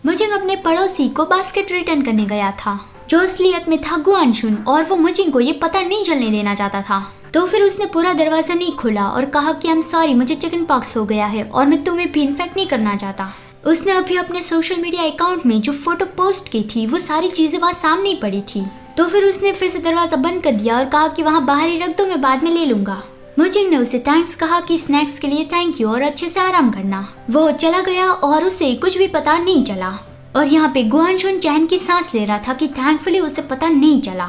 मुजिंग अपने पड़ोसी को बास्केट रिटर्न करने गया था जो असलियत में था गुआनशुन, और वो मुजिंग को ये पता नहीं चलने देना चाहता था। तो फिर उसने पूरा दरवाजा नहीं खोला और कहा कि आई एम सॉरी, मुझे चिकन पॉक्स हो गया है और मैं तुम्हें भी इन्फेक्ट नहीं करना चाहता। उसने अभी अपने सोशल मीडिया अकाउंट में जो फोटो पोस्ट की थी वो सारी चीजें वहाँ सामने ही पड़ी थी। तो फिर उसने फिर से दरवाजा बंद कर दिया और कहा कि वहाँ बाहर ही रख दो, मैं बाद में ले लूंगा। मुजिंग ने उसे थैंक्स कहा कि स्नैक्स के लिए थैंक यू और अच्छे से आराम करना। वो चला गया और उसे कुछ भी पता नहीं चला। और यहाँ पे गुआनशुन चैन की सांस ले रहा था कि थैंकफुली उसे पता नहीं चला।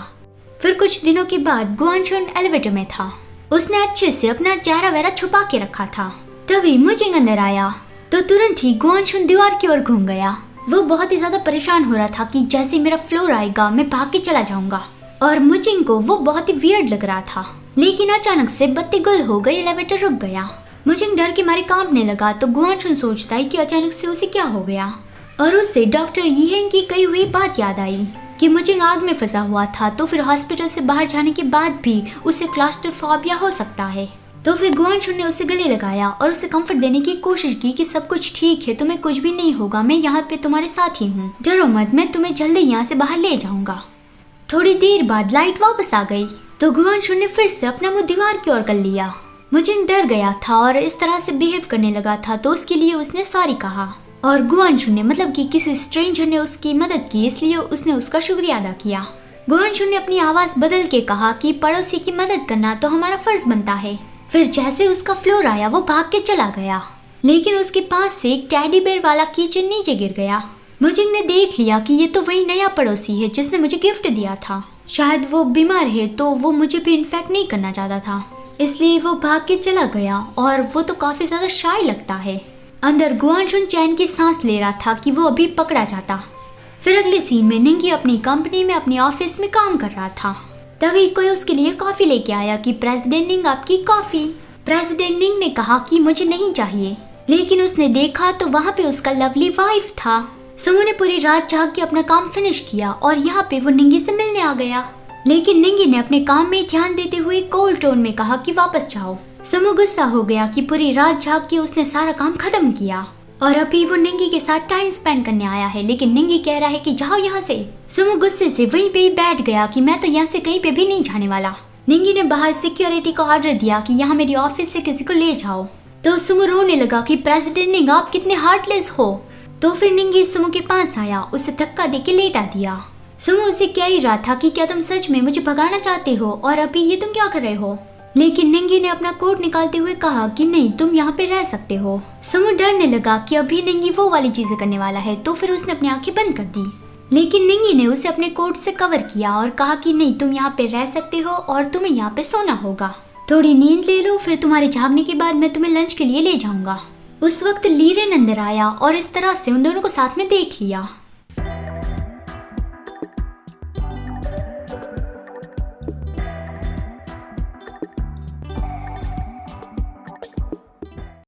फिर कुछ दिनों के बाद गुआनशुन एलिवेटर में था। उसने अच्छे से अपना चेहरा वेरा छुपा के रखा था। तभी मुजिंग अंदर आया तो तुरंत ही गुआनशुन दीवार की ओर घूम गया। वो बहुत ही ज्यादा परेशान हो रहा था कि जैसे मेरा फ्लोर आएगा मैं भाग के चला जाऊंगा। और मुजिंग को वो बहुत ही वियर्ड लग रहा था। लेकिन अचानक से बत्ती गुल हो गई, एलिवेटर रुक गया। मुजिंग डर के मारे कांपने लगा तो गुआनशुन सोचता है कि अचानक से उसे क्या हो गया। और उससे डॉक्टर यीहेंग की कही हुई बात याद आई कि मुजिंग आग में फंसा हुआ था, तो फिर हॉस्पिटल से बाहर जाने के बाद भी उसे क्लॉस्ट्रोफोबिया हो सकता है। तो फिर गुआनशुन ने उसे गले लगाया और उसे कंफर्ट देने की कोशिश की कि सब कुछ ठीक है, तुम्हें कुछ भी नहीं होगा, मैं यहाँ पे तुम्हारे साथ ही हूँ, डरो मत, मैं तुम्हें जल्दी यहाँ से बाहर ले जाऊंगा। थोड़ी देर बाद लाइट वापस आ गई तो गुआनशुन ने फिर से अपना मुंह दीवार की ओर कर लिया। मुजिंग डर गया था और इस तरह से बिहेव करने लगा था, तो उसके लिए उसने सॉरी कहा। और गुआनशुन ने मतलब कि किसी स्ट्रेंजर ने उसकी मदद की, इसलिए उसने उसका शुक्रिया अदा किया। गुआनशुन ने अपनी आवाज बदल के कहा कि पड़ोसी की मदद करना तो हमारा फर्ज बनता है। फिर जैसे उसका फ्लोर आया वो भाग के चला गया, लेकिन उसके पास से एक टेडी बेयर वाला कीचेन नीचे गिर गया। मुजिंग ने देख लिया कि ये तो वही नया पड़ोसी है जिसने मुझे गिफ्ट दिया था। शायद वो बीमार है तो वो मुझे भी इन्फेक्ट नहीं करना चाहता था, इसलिए वो भाग के चला गया। और वो तो काफी ज्यादा शाय लगता है। अंदर गुआनशुन चैन की सांस ले रहा था कि वो अभी पकड़ा जाता। फिर अगले सीन में निंगी अपनी कंपनी में अपने ऑफिस में काम कर रहा था। तभी कोई उसके लिए कॉफी लेके आया कि प्रेसिडेंट निंग आपकी कॉफी। प्रेसिडेंट निंग ने कहा कि मुझे नहीं चाहिए, लेकिन उसने देखा तो वहाँ पे उसका लवली वाइफ था। सुमो ने पूरी रात जाग के अपना काम फिनिश किया और यहाँ पे वो निंगी से मिलने आ गया। लेकिन निंगी ने अपने काम में ध्यान देते हुए कोल्ड टोन में कहा कि वापस जाओ। सुमो गुस्सा हो गया कि पूरी रात जाग के उसने सारा काम खत्म किया और अभी वो निंगी के साथ टाइम स्पेंड करने आया है, लेकिन निंगी कह रहा है कि जाओ यहाँ से। सुमो गुस्से से वहीं पे ही बैठ गया कि मैं तो यहाँ से कहीं पे भी नहीं जाने वाला। निंगी ने बाहर सिक्योरिटी को ऑर्डर दिया कि यहाँ मेरी ऑफिस से किसी को ले जाओ। तो सुमो रोने लगा कि प्रेसिडेंट निंग आप कितने हार्टलेस हो। तो फिर निंगी सुमो के पास आया, उसे धक्का दे के लेटा दिया। सुमो उसे कह ही रहा था कि क्या तुम सच में मुझे भगाना चाहते हो और अभी ये तुम क्या कर रहे हो। लेकिन निंगी ने अपना कोट निकालते हुए कहा कि नहीं, तुम यहाँ पे रह सकते हो। सुमो डरने लगा कि अभी निंगी वो वाली चीजें करने वाला है, तो फिर उसने अपनी आंखें बंद कर दी। लेकिन निंगी ने उसे अपने कोट से कवर किया और कहा कि नहीं, तुम यहाँ पे रह सकते हो और तुम्हें यहाँ पे सोना होगा। थोड़ी नींद ले लो, फिर तुम्हारे जागने के बाद मैं तुम्हें लंच के लिए ले जाऊंगा। उस वक्त लीरेन अंदर आया और इस तरह से उन दोनों को साथ में देख लिया।